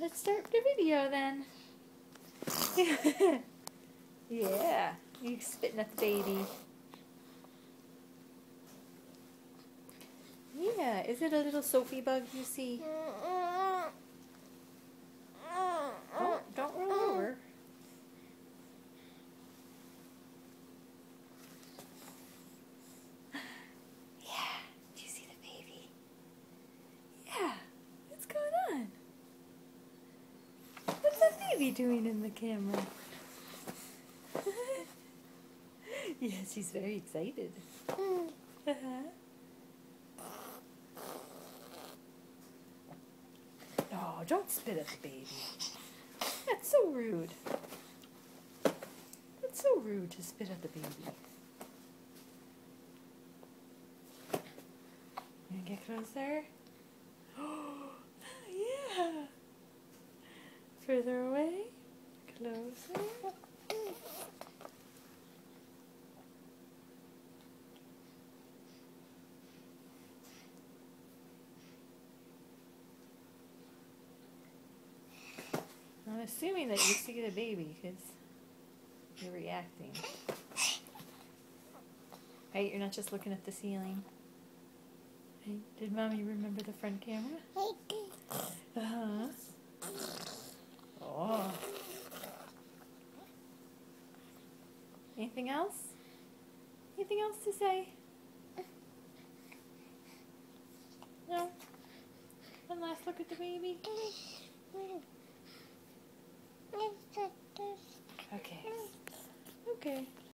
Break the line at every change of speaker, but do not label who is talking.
Let's start the video then. Yeah, you spitting at the baby. Yeah, is it a little Sophie bug you see? Oh, don't roll over. Yeah, do you see the baby? Yeah, what's going on? What's the baby doing in the camera? Yeah, she's very excited. Oh, don't spit at the baby. That's so rude. That's so rude to spit at the baby. You gonna get closer? Oh, yeah. Further away. Closer. I'm assuming that you see the baby because you're reacting. Right, you're not just looking at the ceiling. Hey, did Mommy remember the front camera? Uh-huh. Oh. Anything else? Anything else to say? No? One last look at the baby? Okay. Okay.